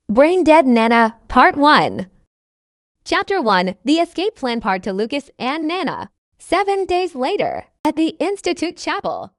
Braindead Nana Part 1. Chapter 1. The Escape Plan Part to Lucas and Nana. 7 days later, at the Institute Chapel.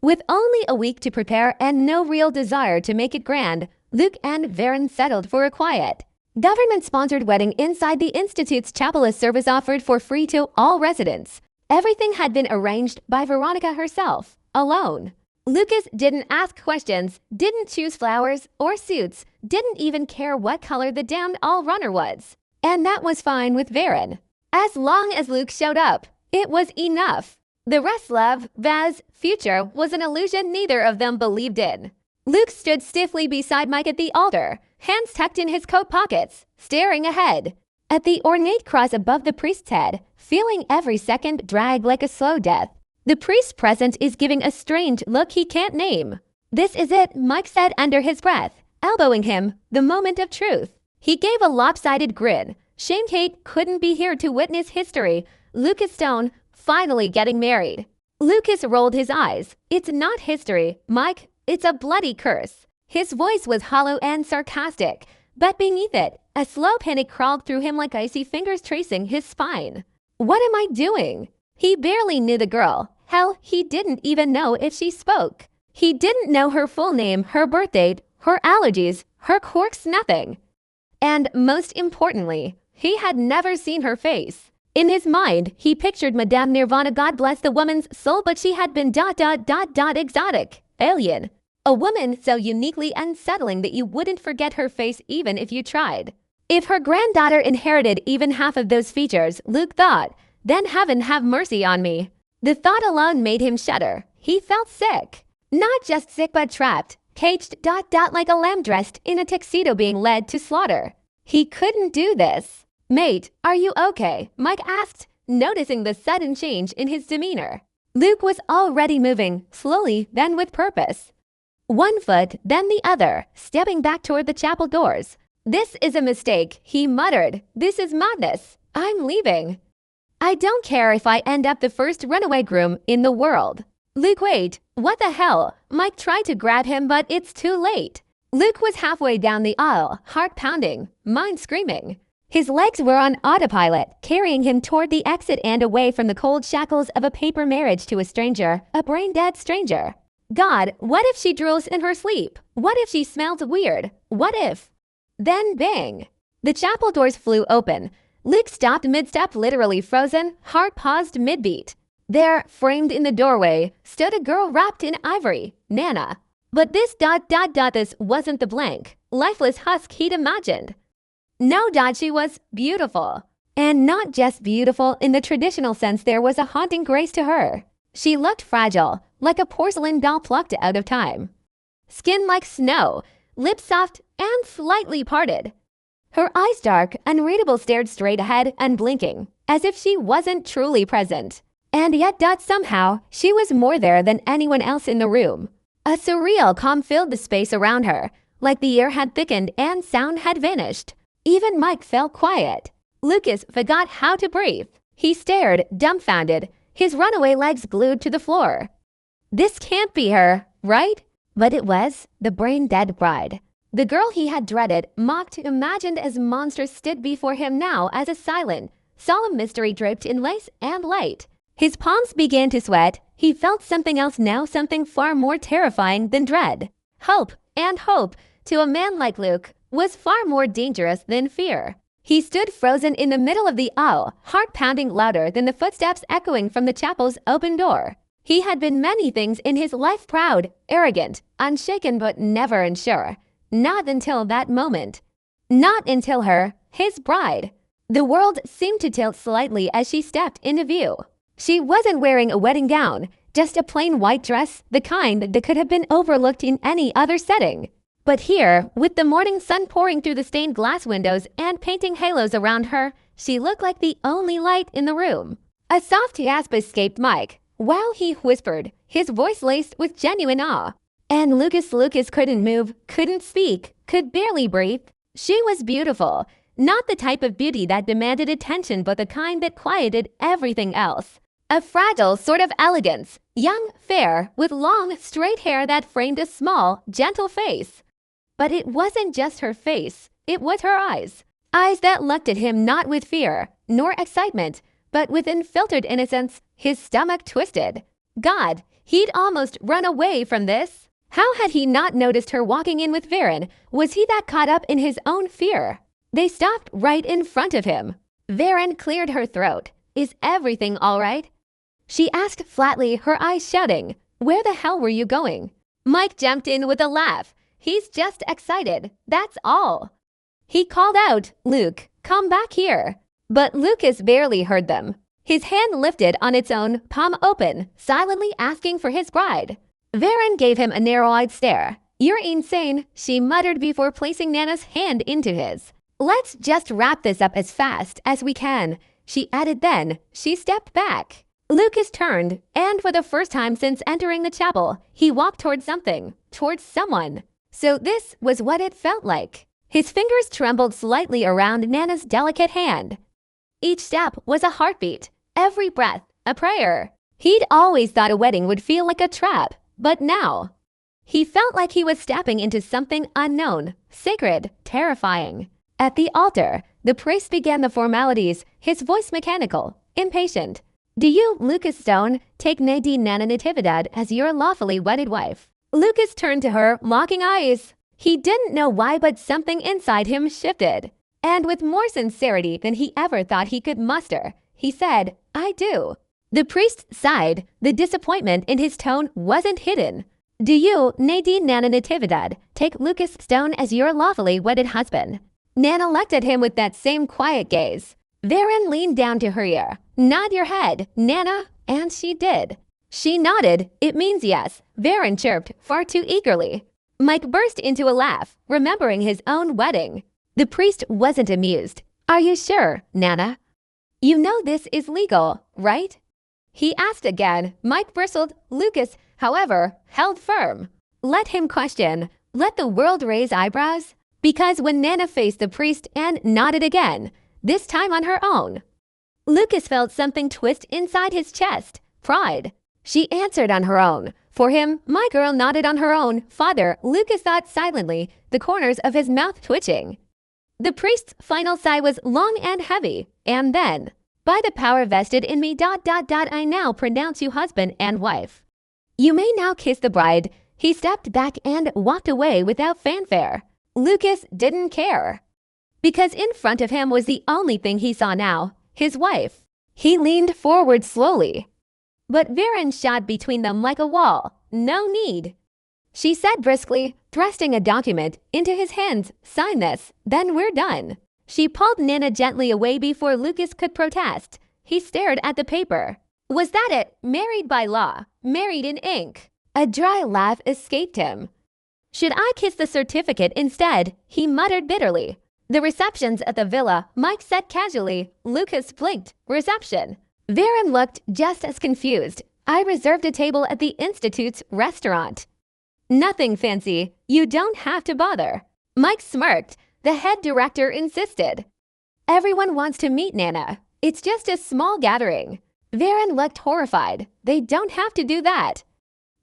With only a week to prepare and no real desire to make it grand, Luke and Varen settled for a quiet, government-sponsored wedding inside the Institute's chapel. A service offered for free to all residents. Everything had been arranged by Veronica herself, alone. Lucas didn't ask questions, didn't choose flowers or suits, didn't even care what color the damned all-runner was. And that was fine with Varen. As long as Luke showed up, it was enough. The rest, love, Vaz, future, was an illusion neither of them believed in. Luke stood stiffly beside Mike at the altar, hands tucked in his coat pockets, staring ahead at the ornate cross above the priest's head, feeling every second drag like a slow death. The priest present is giving a strange look he can't name. "This is it," Mike said under his breath, elbowing him, the moment of truth. He gave a lopsided grin. Shame Kate couldn't be here to witness history. Lucas Stone finally getting married. Lucas rolled his eyes. "It's not history, Mike. It's a bloody curse." His voice was hollow and sarcastic, but beneath it, a slow panic crawled through him like icy fingers tracing his spine. What am I doing? He barely knew the girl. Hell, he didn't even know if she spoke. He didn't know her full name, her birth date, her allergies, her quirks, nothing. And most importantly, he had never seen her face. In his mind, he pictured Madame Nirvana, God bless the woman's soul, but she had been exotic, alien. A woman so uniquely unsettling that you wouldn't forget her face even if you tried. If her granddaughter inherited even half of those features, Luke thought, then heaven have mercy on me. The thought alone made him shudder. He felt sick. Not just sick but trapped, caged like a lamb dressed in a tuxedo being led to slaughter. He couldn't do this. "Mate, are you okay?" Mike asked, noticing the sudden change in his demeanor. Luke was already moving, slowly, then with purpose. One foot, then the other, stepping back toward the chapel doors. "This is a mistake," he muttered. "This is madness. I'm leaving. I don't care if I end up the first runaway groom in the world." "Luke, wait. What the hell?" Mike tried to grab him, but it's too late. Luke was halfway down the aisle, heart pounding, mind screaming. His legs were on autopilot, carrying him toward the exit and away from the cold shackles of a paper marriage to a stranger, a brain-dead stranger. God, what if she drools in her sleep? What if she smells weird? What if? Then bang! The chapel doors flew open. Luke stopped mid-step, literally frozen, heart paused mid-beat. There, framed in the doorway, stood a girl wrapped in ivory, Nana. But this this wasn't the blank, lifeless husk he'd imagined. No, she was beautiful. And not just beautiful in the traditional sense. There was a haunting grace to her. She looked fragile, like a porcelain doll plucked out of time. Skin like snow, lips soft and slightly parted. Her eyes dark, unreadable, stared straight ahead, unblinking, as if she wasn't truly present. And yet somehow, she was more there than anyone else in the room. A surreal calm filled the space around her, like the air had thickened and sound had vanished. Even Mike felt quiet. Lucas forgot how to breathe. He stared, dumbfounded, his runaway legs glued to the floor. This can't be her, right? But it was, the brain-dead bride. The girl he had dreaded, mocked, imagined as monstrous stood before him now as a silent, solemn mystery draped in lace and light. His palms began to sweat. He felt something else now, something far more terrifying than dread. Hope, and hope, to a man like Luke, was far more dangerous than fear. He stood frozen in the middle of the aisle, heart pounding louder than the footsteps echoing from the chapel's open door. He had been many things in his life: proud, arrogant, unshaken, but never unsure. Not until that moment. Not until her, his bride. The world seemed to tilt slightly as she stepped into view. She wasn't wearing a wedding gown, just a plain white dress, the kind that could have been overlooked in any other setting. But here, with the morning sun pouring through the stained glass windows and painting halos around her, she looked like the only light in the room. A soft gasp escaped Mike, while he whispered, his voice laced with genuine awe. And Lucas couldn't move, couldn't speak, could barely breathe. She was beautiful, not the type of beauty that demanded attention, but the kind that quieted everything else. A fragile sort of elegance, young, fair, with long, straight hair that framed a small, gentle face. But it wasn't just her face, it was her eyes. Eyes that looked at him not with fear, nor excitement, but with unfiltered innocence. His stomach twisted. God, he'd almost run away from this. How had he not noticed her walking in with Varen? Was he that caught up in his own fear? They stopped right in front of him. Varen cleared her throat. Is everything all right? She asked flatly, her eyes shouting, where the hell were you going? Mike jumped in with a laugh. He's just excited, that's all. He called out, Luke, come back here. But Lucas barely heard them. His hand lifted on its own, palm open, silently asking for his bride. Varen gave him a narrow-eyed stare. You're insane, she muttered before placing Nana's hand into his. Let's just wrap this up as fast as we can, she added then. She stepped back. Lucas turned, and for the first time since entering the chapel, he walked towards something, towards someone. So this was what it felt like. His fingers trembled slightly around Nana's delicate hand. Each step was a heartbeat, every breath a prayer. He'd always thought a wedding would feel like a trap, but now he felt like he was stepping into something unknown, sacred, terrifying. At the altar, the priest began the formalities, his voice mechanical, impatient. Do you, Lucas Stone, take Nadine Nana Natividad as your lawfully wedded wife? Lucas turned to her, mocking eyes. He didn't know why, but something inside him shifted. And with more sincerity than he ever thought he could muster, he said, I do. The priest sighed. The disappointment in his tone wasn't hidden. Do you, Nadine Nana Natividad, take Lucas Stone as your lawfully wedded husband? Nana looked at him with that same quiet gaze. Varen leaned down to her ear. Nod your head, Nana. And she did. She nodded. It means yes, Varen chirped far too eagerly. Mike burst into a laugh, remembering his own wedding. The priest wasn't amused. Are you sure, Nana? You know this is legal, right? He asked again. Mike bristled. Lucas, however, held firm. Let him question. Let the world raise eyebrows. Because when Nana faced the priest and nodded again, this time on her own, Lucas felt something twist inside his chest. Pride. She answered on her own. For him, my girl nodded on her own. Father, Lucas thought silently, the corners of his mouth twitching. The priest's final sigh was long and heavy, and then, by the power vested in me, I now pronounce you husband and wife. You may now kiss the bride. He stepped back and walked away without fanfare. Lucas didn't care. Because in front of him was the only thing he saw now, his wife. He leaned forward slowly. But Varen shot between them like a wall. No need. She said briskly, thrusting a document into his hands, sign this, then we're done. She pulled Nana gently away before Lucas could protest. He stared at the paper. Was that it? Married by law. Married in ink. A dry laugh escaped him. Should I kiss the certificate instead? He muttered bitterly. The reception's at the villa, Mike said casually. Lucas blinked. Reception. Varen looked just as confused. I reserved a table at the Institute's restaurant. Nothing fancy. You don't have to bother. Mike smirked. The head director insisted. Everyone wants to meet Nana. It's just a small gathering. Varen looked horrified. They don't have to do that.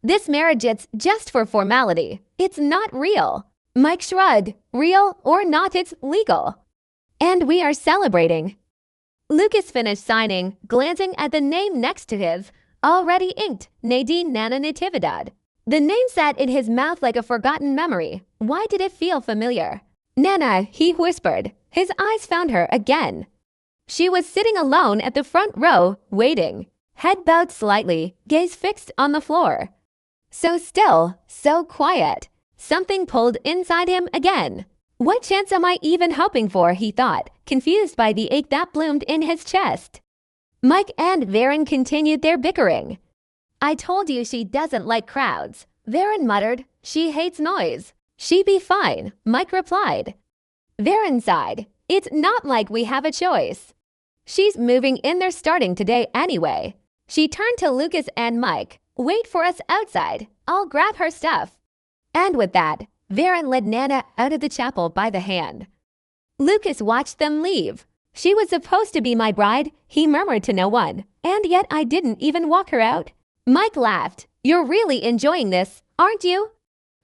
This marriage is just for formality. It's not real. Mike shrugged. Real or not, it's legal. And we are celebrating. Lucas finished signing, glancing at the name next to his, already inked, Nadine Nana Natividad. The name sat in his mouth like a forgotten memory. Why did it feel familiar? Nana, he whispered. His eyes found her again. She was sitting alone at the front row, waiting. Head bowed slightly, gaze fixed on the floor. So still, so quiet. Something pulled inside him again. What chance am I even hoping for, he thought, confused by the ache that bloomed in his chest. Mike and Varen continued their bickering. I told you she doesn't like crowds. Varen muttered. She hates noise. She be fine, Mike replied. Varen sighed. It's not like we have a choice. She's moving in, they're starting today anyway. She turned to Lucas and Mike. Wait for us outside. I'll grab her stuff. And with that, Varen led Nana out of the chapel by the hand. Lucas watched them leave. She was supposed to be my bride, he murmured to no one, and yet I didn't even walk her out. Mike laughed. You're really enjoying this, aren't you?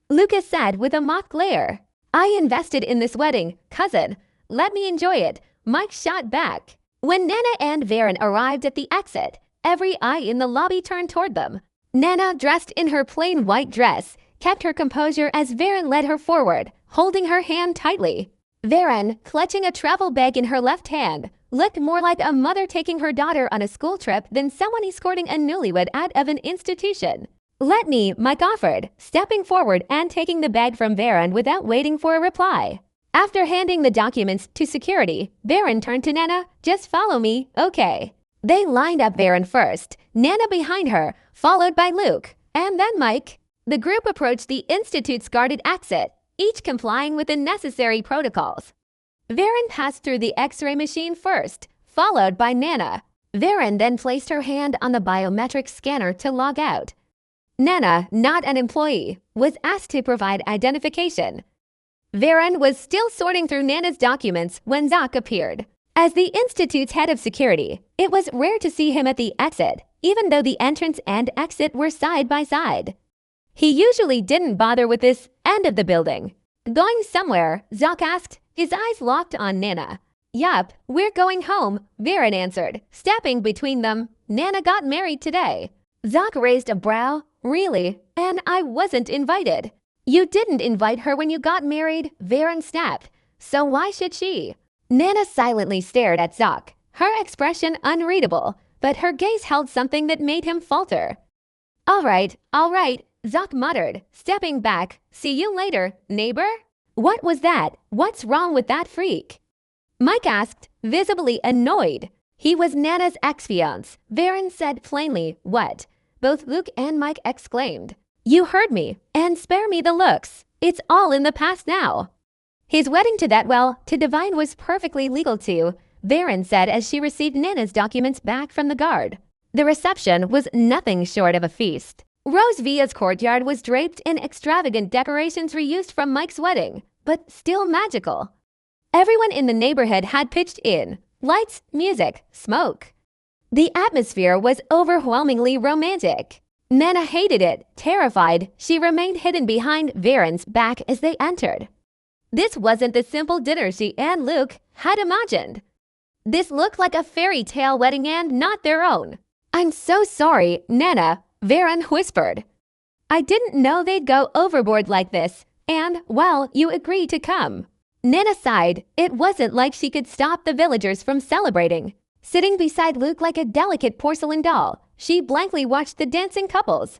Lucas said with a mock glare. I invested in this wedding, cousin. Let me enjoy it, Mike shot back. When Nana and Varen arrived at the exit, every eye in the lobby turned toward them. Nana, dressed in her plain white dress, kept her composure as Varen led her forward, holding her hand tightly. Varen, clutching a travel bag in her left hand, looked more like a mother taking her daughter on a school trip than someone escorting a newlywed out of an institution. Let me, Mike offered, stepping forward and taking the bag from Varen without waiting for a reply. After handing the documents to security, Varen turned to Nana. Just follow me, okay? They lined up Varen first, Nana behind her, followed by Luke, and then Mike. The group approached the Institute's guarded exit, each complying with the necessary protocols. Varen passed through the X-ray machine first, followed by Nana. Varen then placed her hand on the biometric scanner to log out. Nana, not an employee, was asked to provide identification. Varen was still sorting through Nana's documents when Zach appeared. As the Institute's head of security, it was rare to see him at the exit, even though the entrance and exit were side by side. He usually didn't bother with this end of the building. Going somewhere, Zach asked, his eyes locked on Nana. Yup, we're going home, Varen answered, stepping between them. Nana got married today. Zach raised a brow. Really? And I wasn't invited. You didn't invite her when you got married, Varen snapped. So why should she? Nana silently stared at Zach, her expression unreadable, but her gaze held something that made him falter. All right, Zach muttered, stepping back. See you later, neighbor? What was that? What's wrong with that freak? Mike asked, visibly annoyed. He was Nana's ex-fiance. Varen said plainly, what? Both Luke and Mike exclaimed. You heard me, and spare me the looks. It's all in the past now. His wedding to to Divine was perfectly legal too, Varen said as she received Nana's documents back from the guard. The reception was nothing short of a feast. Rose Villa's courtyard was draped in extravagant decorations reused from Mike's wedding, but still magical. Everyone in the neighborhood had pitched in. Lights, music, smoke. The atmosphere was overwhelmingly romantic. Nana hated it. Terrified, she remained hidden behind Varen's back as they entered. This wasn't the simple dinner she and Luke had imagined. This looked like a fairy tale wedding and not their own. I'm so sorry, Nana, Varen whispered. I didn't know they'd go overboard like this, and, well, you agreed to come. Nana sighed. It wasn't like she could stop the villagers from celebrating. Sitting beside Luke like a delicate porcelain doll, she blankly watched the dancing couples.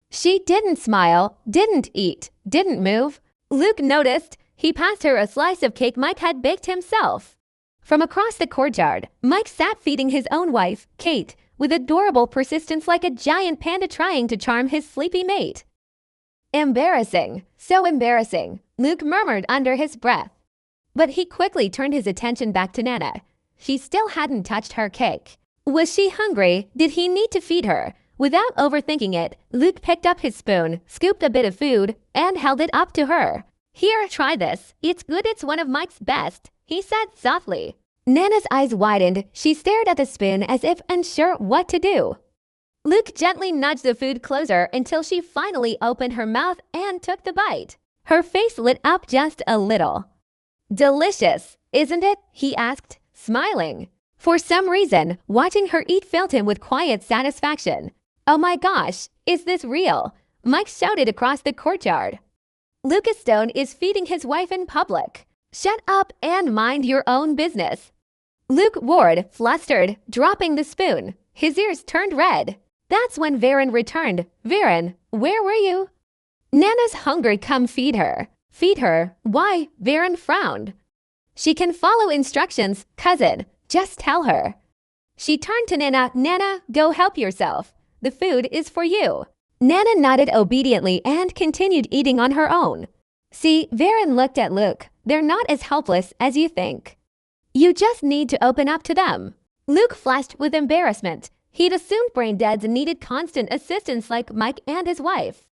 She didn't smile, didn't eat, didn't move. Luke noticed. He passed her a slice of cake Mike had baked himself. From across the courtyard, Mike sat feeding his own wife, Kate, with adorable persistence like a giant panda trying to charm his sleepy mate. Embarrassing, so embarrassing, Luke murmured under his breath. But he quickly turned his attention back to Nana. She still hadn't touched her cake. Was she hungry? Did he need to feed her? Without overthinking it, Luke picked up his spoon, scooped a bit of food, and held it up to her. Here, try this. It's good, it's one of Mike's best, he said softly. Nana's eyes widened. She stared at the spoon as if unsure what to do. Luke gently nudged the food closer until she finally opened her mouth and took the bite. Her face lit up just a little. Delicious, isn't it? He asked, smiling. For some reason, watching her eat filled him with quiet satisfaction. Oh my gosh, is this real? Mike shouted across the courtyard. Lucas Stone is feeding his wife in public. Shut up and mind your own business. Luke roared, flustered, dropping the spoon. His ears turned red. That's when Varen returned. Varen, where were you? Nana's hungry, come feed her. Feed her? Why? Varen frowned. She can follow instructions, cousin. Just tell her. She turned to Nana. Nana, go help yourself. The food is for you. Nana nodded obediently and continued eating on her own. See, Varen looked at Luke. They're not as helpless as you think. You just need to open up to them. Luke flashed with embarrassment. He'd assumed Braindeads needed constant assistance like Mike and his wife.